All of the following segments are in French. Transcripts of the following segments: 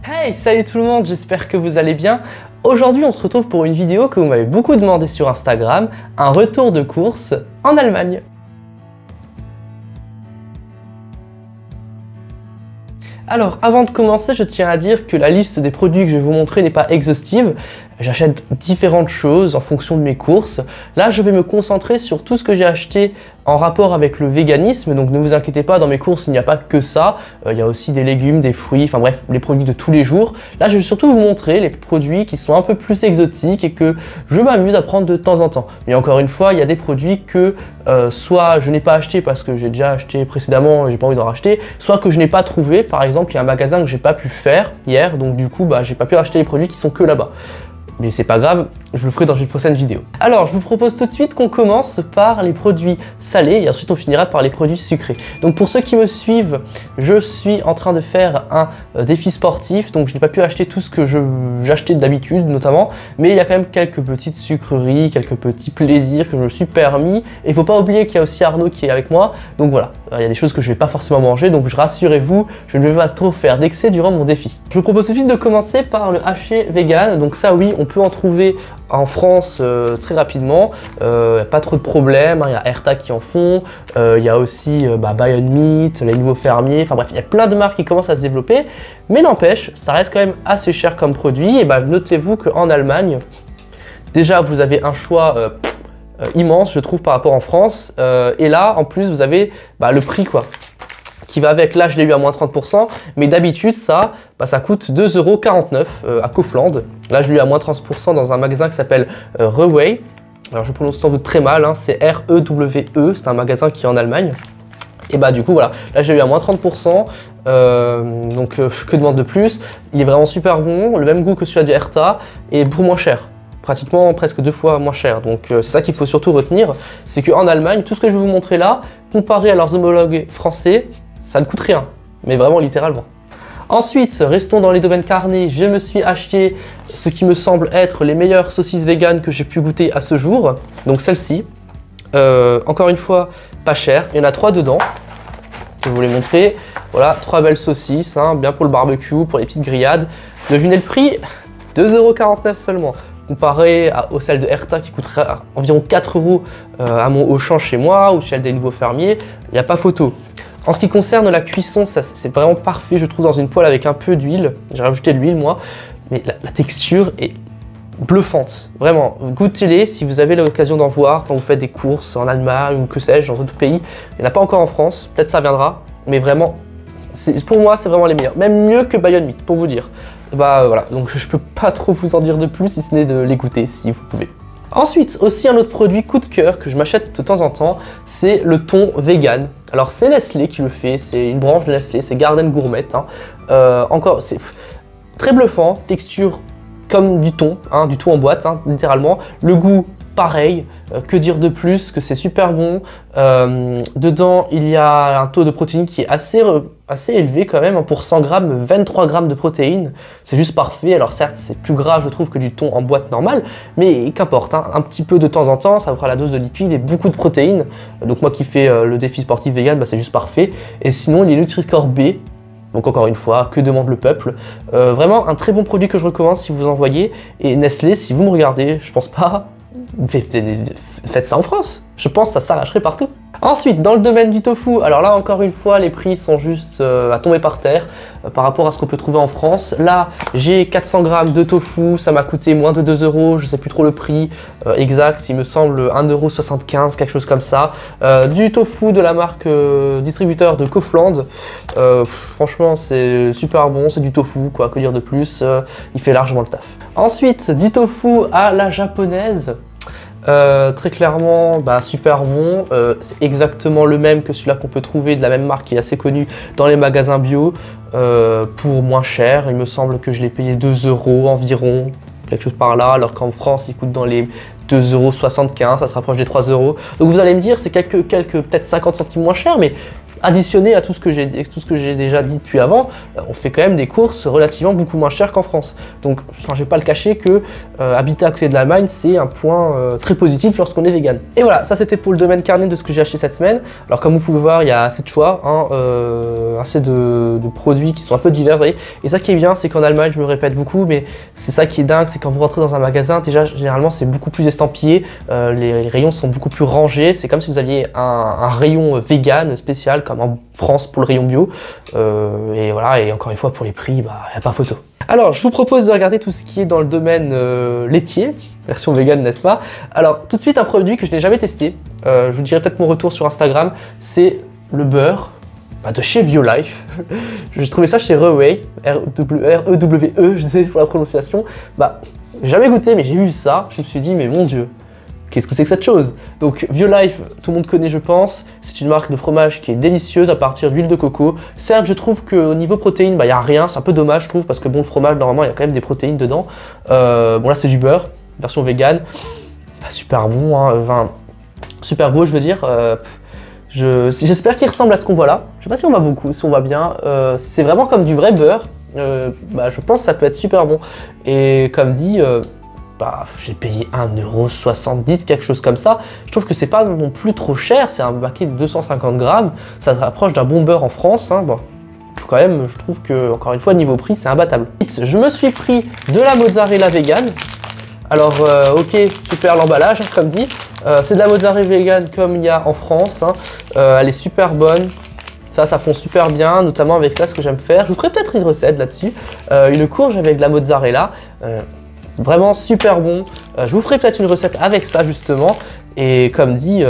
Hey, salut tout le monde, j'espère que vous allez bien. Aujourd'hui, on se retrouve pour une vidéo que vous m'avez beaucoup demandé sur Instagram, un retour de course en Allemagne. Alors, avant de commencer, je tiens à dire que la liste des produits que je vais vous montrer n'est pas exhaustive. J'achète différentes choses en fonction de mes courses. Là, je vais me concentrer sur tout ce que j'ai acheté en rapport avec le véganisme. Donc ne vous inquiétez pas, dans mes courses, il n'y a pas que ça. Il y a aussi des légumes, des fruits, enfin bref, les produits de tous les jours. Là, je vais surtout vous montrer les produits qui sont un peu plus exotiques et que je m'amuse à prendre de temps en temps. Mais encore une fois, il y a des produits que soit je n'ai pas acheté parce que j'ai déjà acheté précédemment et j'ai pas envie d'en racheter, soit que je n'ai pas trouvé. Par exemple, il y a un magasin que j'ai pas pu faire hier, donc du coup, j'ai pas pu acheter les produits qui sont que là-bas. Mais c'est pas grave, je le ferai dans une prochaine vidéo. Alors, je vous propose tout de suite qu'on commence par les produits salés et ensuite on finira par les produits sucrés. Donc pour ceux qui me suivent, je suis en train de faire un défi sportif, donc je n'ai pas pu acheter tout ce que j'achetais d'habitude notamment, mais il y a quand même quelques petites sucreries, quelques petits plaisirs que je me suis permis. Et il faut pas oublier qu'il y a aussi Arnaud qui est avec moi, donc voilà, il y a des choses que je vais pas forcément manger, donc rassurez-vous, je ne vais pas trop faire d'excès durant mon défi. Je vous propose tout de suite de commencer par le haché vegan, donc ça oui, on peut en trouver en France très rapidement, pas trop de problèmes, il y a Herta qui en font, il y a aussi Beyond Meat, les nouveaux fermiers, enfin bref, il y a plein de marques qui commencent à se développer, mais n'empêche, ça reste quand même assez cher comme produit, et notez-vous qu'en Allemagne, déjà vous avez un choix immense, je trouve, par rapport en France, et là, en plus, vous avez le prix, quoi, qui va avec. Là je l'ai eu à moins 30%, mais d'habitude ça coûte 2,49 € à Kaufland. Là je l'ai eu à moins 30% dans un magasin qui s'appelle Reway. Alors je prononce sans doute très mal, hein, c'est R-E-W-E, c'est un magasin qui est en Allemagne. Et du coup voilà, là j'ai eu à moins 30%, donc que demande de plus. Il est vraiment super bon, le même goût que celui du Herta et pour moins cher. Pratiquement presque 2 fois moins cher. Donc c'est ça qu'il faut surtout retenir, c'est qu'en Allemagne, tout ce que je vais vous montrer là, comparé à leurs homologues français, ça ne coûte rien, mais vraiment littéralement. Ensuite, restons dans les domaines carnés, je me suis acheté ce qui me semble être les meilleures saucisses véganes que j'ai pu goûter à ce jour. Donc celle-ci, encore une fois, pas cher, il y en a 3 dedans, je vais vous les montrer. Voilà, 3 belles saucisses, hein, bien pour le barbecue, pour les petites grillades. Devinez le prix, 2,49 € seulement. Comparé aux celles de Herta qui coûteraient environ 4 € à mon Auchan chez moi ou celle des nouveaux fermiers, il n'y a pas photo. En ce qui concerne la cuisson, c'est vraiment parfait, je trouve, dans une poêle avec un peu d'huile. J'ai rajouté de l'huile, moi, mais la texture est bluffante. Vraiment, goûtez-les si vous avez l'occasion d'en voir quand vous faites des courses en Allemagne ou que sais-je, dans d'autres pays. Il n'y en a pas encore en France, peut-être ça viendra, mais vraiment, pour moi, c'est vraiment les meilleurs. Même mieux que Beyond Meat, pour vous dire. Voilà, donc je peux pas trop vous en dire de plus, si ce n'est de les goûter, si vous pouvez. Ensuite, aussi un autre produit coup de cœur que je m'achète de temps en temps, c'est le thon vegan. Alors c'est Nestlé qui le fait, c'est une branche de Nestlé, c'est Garden Gourmet. Hein. Encore, c'est très bluffant, texture comme du thon en boîte, hein, littéralement. Le goût, pareil, que dire de plus, que c'est super bon. Dedans, il y a un taux de protéines qui est assez élevé quand même. Pour 100 grammes, 23 grammes de protéines. C'est juste parfait. Alors certes, c'est plus gras, je trouve, que du thon en boîte normale, mais qu'importe, hein, un petit peu de temps en temps, ça vous fera la dose de lipides et beaucoup de protéines. Donc moi qui fais le défi sportif vegan, c'est juste parfait. Et sinon, il est Nutri-Score B. Donc encore une fois, que demande le peuple? Vraiment un très bon produit que je recommande si vous en voyez. Et Nestlé, si vous me regardez, je pense pas, faites ça en France. Je pense que ça s'arracherait partout. Ensuite, dans le domaine du tofu, alors là encore une fois, les prix sont juste à tomber par terre par rapport à ce qu'on peut trouver en France. Là, j'ai 400 grammes de tofu, ça m'a coûté moins de 2 €, je sais plus trop le prix exact, il me semble 1,75 €, quelque chose comme ça. Du tofu de la marque distributeur de Kaufland, franchement c'est super bon, c'est du tofu, quoi, que dire de plus, il fait largement le taf. Ensuite, du tofu à la japonaise. Très clairement, super bon, c'est exactement le même que celui-là qu'on peut trouver de la même marque qui est assez connue dans les magasins bio pour moins cher. Il me semble que je l'ai payé 2 € environ, quelque chose par là, alors qu'en France il coûte dans les 2,75 €, ça se rapproche des 3 €. Donc vous allez me dire c'est quelques peut-être 50 centimes moins cher, mais additionné à tout ce que j'ai déjà dit depuis avant, on fait quand même des courses relativement beaucoup moins chères qu'en France. Donc, enfin, je vais pas le cacher que habiter à côté de l'Allemagne, c'est un point très positif lorsqu'on est vegan. Et voilà, ça c'était pour le domaine carnet de ce que j'ai acheté cette semaine. Alors comme vous pouvez voir, il y a assez de choix, hein, assez de produits qui sont un peu divers, vous voyez. Et ça qui est bien, c'est qu'en Allemagne, je me répète beaucoup, mais c'est ça qui est dingue, c'est quand vous rentrez dans un magasin, déjà généralement c'est beaucoup plus estampillé, les rayons sont beaucoup plus rangés, c'est comme si vous aviez un rayon vegan spécial, comme en France pour le rayon bio. Et voilà, et encore une fois pour les prix, bah, il n'y a pas photo. Alors, je vous propose de regarder tout ce qui est dans le domaine laitier, version vegan, n'est-ce pas? Alors, tout de suite, un produit que je n'ai jamais testé, je vous dirai peut-être mon retour sur Instagram, c'est le beurre de chez Violife. J'ai trouvé ça chez Reway, R-E-W-E, je sais pour la prononciation. Bah, j'ai jamais goûté, mais j'ai vu ça, je me suis dit, mais mon Dieu, qu'est-ce que c'est que cette chose? Donc Violife, tout le monde connaît je pense, c'est une marque de fromage qui est délicieuse à partir d'huile de coco. Certes je trouve qu'au niveau protéines, bah, y a rien, c'est un peu dommage je trouve, parce que bon le fromage normalement il y a quand même des protéines dedans. Bon là c'est du beurre, version vegan, bah, super bon, hein, enfin, super beau je veux dire. J'espère qu'il ressemble à ce qu'on voit là, je sais pas si on voit beaucoup, si on voit bien, c'est vraiment comme du vrai beurre, bah, je pense que ça peut être super bon. Et comme dit, bah, j'ai payé 1,70 €, quelque chose comme ça. Je trouve que c'est pas non plus trop cher, c'est un paquet de 250 grammes. Ça se rapproche d'un bon beurre en France. Hein. Bon, quand même, je trouve que, encore une fois, niveau prix, c'est imbattable. Je me suis pris de la mozzarella vegan. Alors, ok, super l'emballage, hein, comme dit. C'est de la mozzarella vegan comme il y a en France. Hein. Elle est super bonne. Ça fond super bien, notamment avec ça, ce que j'aime faire. Je vous ferai peut-être une recette là-dessus. Une courge avec de la mozzarella. Vraiment super bon. Je vous ferai peut-être une recette avec ça justement. Et comme dit,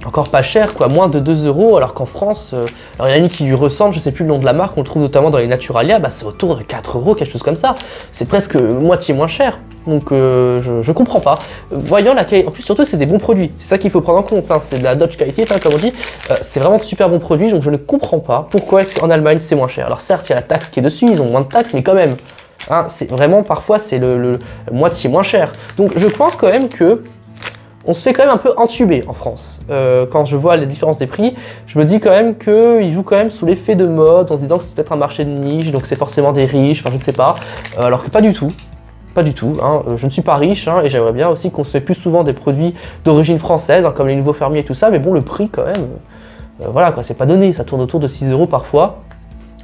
encore pas cher, quoi, moins de 2 €, alors qu'en France, alors il y en a une qui lui ressemble, je sais plus le nom de la marque, on le trouve notamment dans les Naturalia, bah, c'est autour de 4 €, quelque chose comme ça. C'est presque moitié moins cher. Donc je comprends pas. Voyant la qualité, en plus surtout que c'est des bons produits, c'est ça qu'il faut prendre en compte, hein. C'est de la Dutch qualité, hein, comme on dit, c'est vraiment de super bons produits, donc je ne comprends pas pourquoi est-ce qu'en Allemagne c'est moins cher. Alors certes, il y a la taxe qui est dessus, ils ont moins de taxes, mais quand même. Hein, c'est vraiment parfois c'est le moitié moins cher. Donc je pense quand même que on se fait quand même un peu entuber en France. Quand je vois les différences des prix, je me dis quand même qu'ils jouent quand même sous l'effet de mode, en se disant que c'est peut-être un marché de niche, donc c'est forcément des riches, enfin je ne sais pas, alors que pas du tout. Pas du tout, hein. Je ne suis pas riche, hein, et j'aimerais bien aussi qu'on se fait plus souvent des produits d'origine française, hein, comme les nouveaux fermiers et tout ça, mais bon le prix quand même, voilà quoi, c'est pas donné, ça tourne autour de 6 € parfois.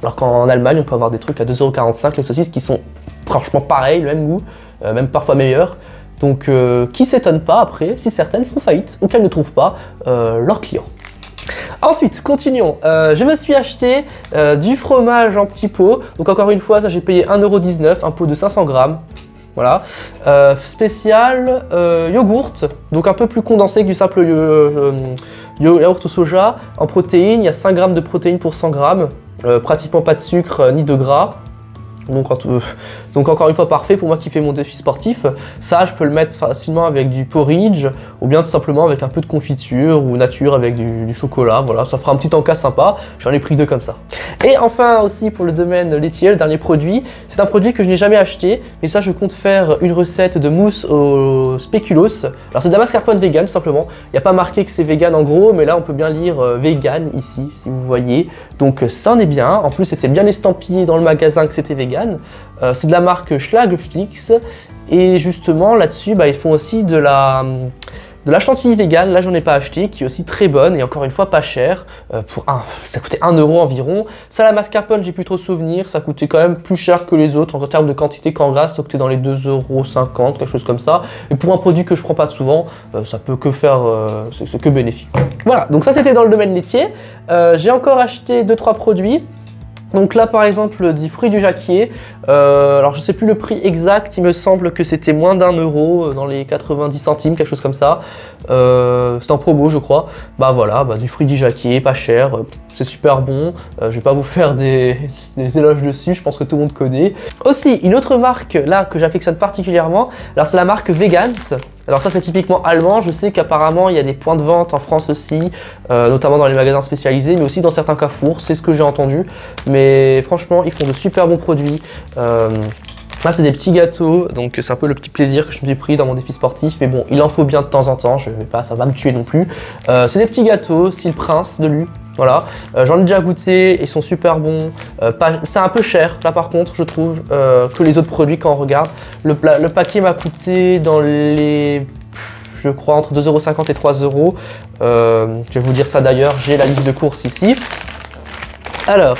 Alors qu'en Allemagne, on peut avoir des trucs à 2,45 €, les saucisses qui sont franchement pareilles, le même goût, même parfois meilleurs. Donc, qui s'étonne pas après si certaines font faillite ou qu'elles ne trouvent pas leurs clients. Ensuite, continuons. Je me suis acheté du fromage en petit pot. Donc encore une fois, ça j'ai payé 1,19 €, un pot de 500 grammes. Voilà. Spécial yogourt, donc un peu plus condensé que du simple yaourt au soja. En protéines, il y a 5 grammes de protéines pour 100 grammes. Pratiquement pas de sucre ni de gras. Donc encore une fois parfait pour moi qui fais mon défi sportif. Ça je peux le mettre facilement avec du porridge ou bien tout simplement avec un peu de confiture ou nature avec du chocolat. Voilà, ça fera un petit encas sympa. J'en ai pris 2 comme ça. Et enfin aussi pour le domaine laitier, le dernier produit, c'est un produit que je n'ai jamais acheté, mais ça je compte faire une recette de mousse au spéculoos. Alors c'est de la mascarpone vegan tout simplement. Il n'y a pas marqué que c'est vegan en gros, mais là on peut bien lire vegan ici si vous voyez. Donc ça en est bien. En plus c'était bien estampillé dans le magasin que c'était vegan. C'est de la marque Schlagflix et justement là-dessus bah, ils font aussi de la chantilly vegan, là j'en ai pas acheté, qui est aussi très bonne et encore une fois pas cher, ça coûtait 1 € environ. Ça la mascarpone j'ai plus trop souvenir, ça coûtait quand même plus cher que les autres en termes de quantité qu'en gras, ça coûtait dans les 2,50 €, quelque chose comme ça. Et pour un produit que je prends pas souvent, ça peut que faire, c'est que bénéfique. Voilà, donc ça c'était dans le domaine laitier. J'ai encore acheté 2-3 produits. Donc là par exemple du fruit du jacquier, alors je sais plus le prix exact, il me semble que c'était moins d'1 € dans les 90 centimes, quelque chose comme ça. C'était en promo je crois. Bah voilà, du fruit du jacquier, pas cher, c'est super bon. Je vais pas vous faire des éloges dessus, je pense que tout le monde connaît. Aussi une autre marque là que j'affectionne particulièrement, alors c'est la marque Vegans. Alors ça c'est typiquement allemand, je sais qu'apparemment il y a des points de vente en France aussi, notamment dans les magasins spécialisés, mais aussi dans certains Carrefour, c'est ce que j'ai entendu. Mais franchement, ils font de super bons produits. Là c'est des petits gâteaux, donc c'est un peu le petit plaisir que je me suis pris dans mon défi sportif, mais bon, il en faut bien de temps en temps, je vais pas, ça va me tuer non plus. C'est des petits gâteaux, style Prince de Lu. Voilà, j'en ai déjà goûté, ils sont super bons. C'est un peu cher, là par contre, je trouve, que les autres produits quand on regarde. Le paquet m'a coûté dans les, je crois, entre 2,50 € et 3 €. Je vais vous dire ça d'ailleurs, j'ai la liste de courses ici. Alors,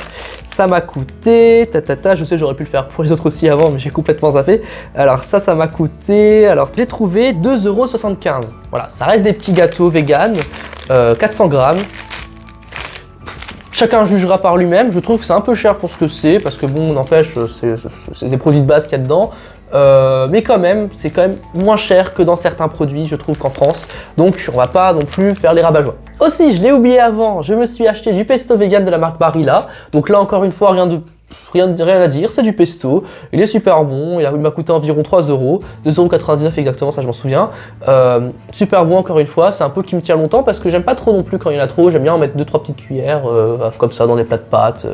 ça m'a coûté, je sais j'aurais pu le faire pour les autres aussi avant, mais j'ai complètement zappé. Alors ça m'a coûté, alors j'ai trouvé 2,75 €. Voilà, ça reste des petits gâteaux vegan, 400 grammes. Chacun jugera par lui-même, je trouve que c'est un peu cher pour ce que c'est, parce que bon, n'empêche, c'est des produits de base qu'il y a dedans. Mais quand même, c'est quand même moins cher que dans certains produits, je trouve qu'en France. Donc on va pas non plus faire les rabat-joie. Aussi, je l'ai oublié avant, je me suis acheté du pesto vegan de la marque Barilla. Donc là encore une fois, rien à dire, c'est du pesto. Il est super bon, il m'a coûté environ 3 €, 2,99 € exactement, ça je m'en souviens. Super bon encore une fois, c'est un peu qui me tient longtemps parce que j'aime pas trop non plus quand il y en a trop, j'aime bien en mettre 2-3 petites cuillères comme ça dans des plats de pâtes.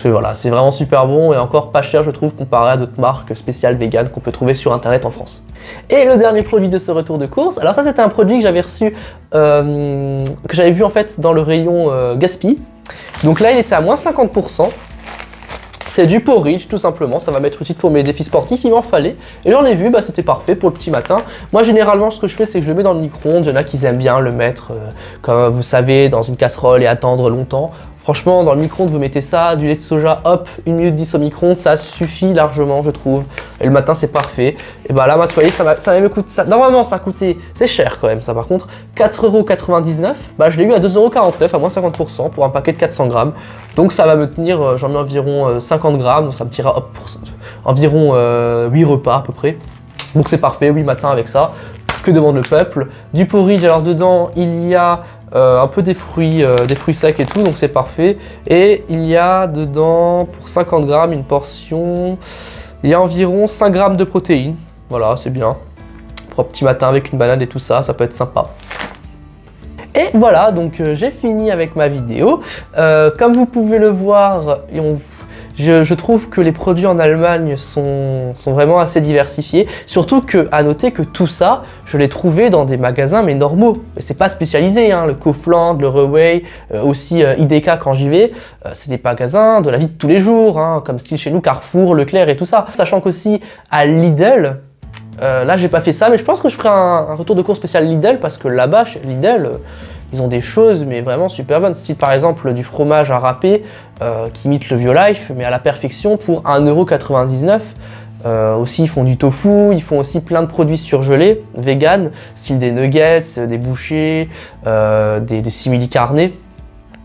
Voilà, c'est vraiment super bon et encore pas cher je trouve comparé à d'autres marques spéciales vegan qu'on peut trouver sur internet en France. Et le dernier produit de ce retour de course, alors ça c'était un produit que j'avais reçu, que j'avais vu en fait dans le rayon Gaspi. Donc là il était à moins 50%. C'est du porridge tout simplement, ça va m'être utile pour mes défis sportifs, il m'en fallait. Et j'en ai vu, bah, c'était parfait pour le petit matin. Moi généralement ce que je fais c'est que je le mets dans le micro-ondes, il y en a qui aiment bien le mettre, comme vous savez, dans une casserole et attendre longtemps. Franchement, dans le micro-ondes, vous mettez ça, du lait de soja, hop, 1 minute 10 au micro-ondes, ça suffit largement, je trouve. Et le matin, c'est parfait. Et bah là, vous voyez, ça me coûte ça. Normalement, ça coûtait, c'est cher quand même, ça par contre, 4,99 €. Bah, je l'ai eu à 2,49 € à moins 50% pour un paquet de 400 grammes. Donc ça va me tenir, j'en mets environ 50 grammes, donc ça me tirera hop, pour environ 8 repas à peu près. Donc c'est parfait, 8 matins avec ça. Que demande le peuple? Du porridge, alors dedans, il y a un peu des fruits secs et tout, donc c'est parfait. Et il y a dedans, pour 50 grammes, une portion, il y a environ 5 grammes de protéines. Voilà, c'est bien. Pour un petit matin avec une banane et tout ça, ça peut être sympa. Et voilà, donc j'ai fini avec ma vidéo. Comme vous pouvez le voir, je trouve que les produits en Allemagne sont vraiment assez diversifiés. Surtout à noter que tout ça, je l'ai trouvé dans des magasins mais normaux. C'est pas spécialisé, hein, le Kaufland, le Reway, aussi IDK quand j'y vais. C'est des magasins de la vie de tous les jours, hein, comme style chez nous, Carrefour, Leclerc et tout ça. Sachant qu'aussi à Lidl, là j'ai pas fait ça, mais je pense que je ferai un retour de course spécial Lidl parce que là-bas, chez Lidl, ils ont des choses mais vraiment super bonnes, style par exemple du fromage à râper qui imite le Violife mais à la perfection pour 1,99 €. Aussi ils font du tofu, ils font aussi plein de produits surgelés, vegan, style des nuggets, des bouchées, des simili carne.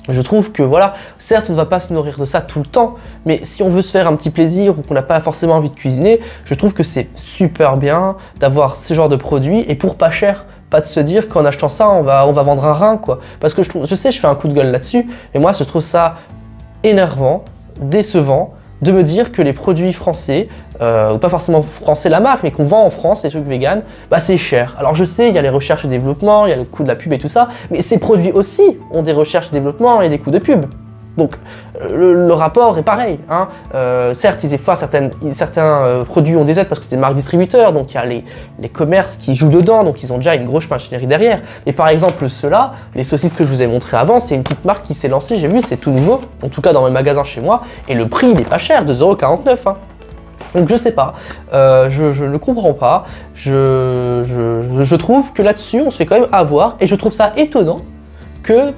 Je trouve que voilà, certes on ne va pas se nourrir de ça tout le temps, mais si on veut se faire un petit plaisir ou qu'on n'a pas forcément envie de cuisiner, je trouve que c'est super bien d'avoir ce genre de produits et pour pas cher. Pas de se dire qu'en achetant ça, on va vendre un rein, quoi. Parce que je sais, je fais un coup de gueule là-dessus, mais moi, je trouve ça énervant, décevant, de me dire que les produits français, ou pas forcément français la marque, mais qu'on vend en France, les trucs vegan, bah c'est cher. Alors je sais, il y a les recherches et développement, il y a le coût de la pub et tout ça, mais ces produits aussi ont des recherches et développement et des coûts de pub. Donc le rapport est pareil, hein. Certes, des fois certains produits ont des aides parce que c'est des marques distributeurs, donc il y a les commerces qui jouent dedans, donc ils ont déjà une grosse machinerie derrière. Mais par exemple ceux-là, les saucisses que je vous ai montrées avant, c'est une petite marque qui s'est lancée, j'ai vu, c'est tout nouveau, en tout cas dans mes magasins chez moi, et le prix il n'est pas cher, 2,49 €. Hein. Donc je sais pas, je ne comprends pas, je trouve que là-dessus on se fait quand même avoir, et je trouve ça étonnant que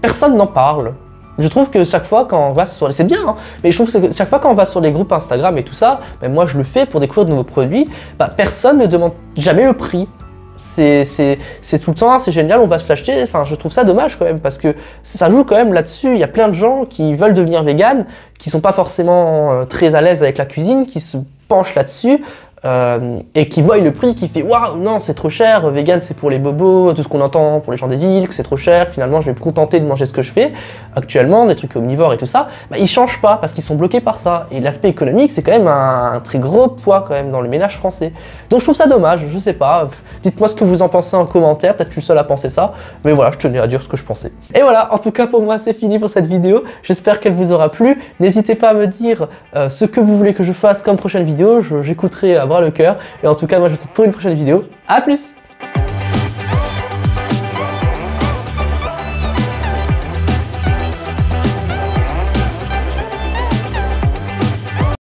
personne n'en parle. Je trouve que chaque fois quand on va sur c'est bien, hein, mais je trouve que chaque fois quand on va sur les groupes Instagram et tout ça, ben moi je le fais pour découvrir de nouveaux produits, bah, personne ne demande jamais le prix. C'est tout le temps, c'est génial, on va se l'acheter, enfin je trouve ça dommage quand même, parce que ça joue quand même là-dessus, il y a plein de gens qui veulent devenir vegan, qui sont pas forcément très à l'aise avec la cuisine, qui se penchent là-dessus, et qui voient le prix, qui fait waouh, non, c'est trop cher, vegan c'est pour les bobos, tout ce qu'on entend pour les gens des villes, que c'est trop cher, finalement je vais me contenter de manger ce que je fais actuellement, des trucs omnivores et tout ça, bah, ils changent pas parce qu'ils sont bloqués par ça. Et l'aspect économique, c'est quand même un très gros poids quand même dans le ménage français. Donc je trouve ça dommage, je sais pas, dites-moi ce que vous en pensez en commentaire, peut-être que je suis seul à penser ça, mais voilà, je tenais à dire ce que je pensais. Et voilà, en tout cas pour moi c'est fini pour cette vidéo, j'espère qu'elle vous aura plu. N'hésitez pas à me dire ce que vous voulez que je fasse comme prochaine vidéo, j'écouterai à bras le cœur. Et en tout cas, moi je vous souhaite pour une prochaine vidéo. À plus!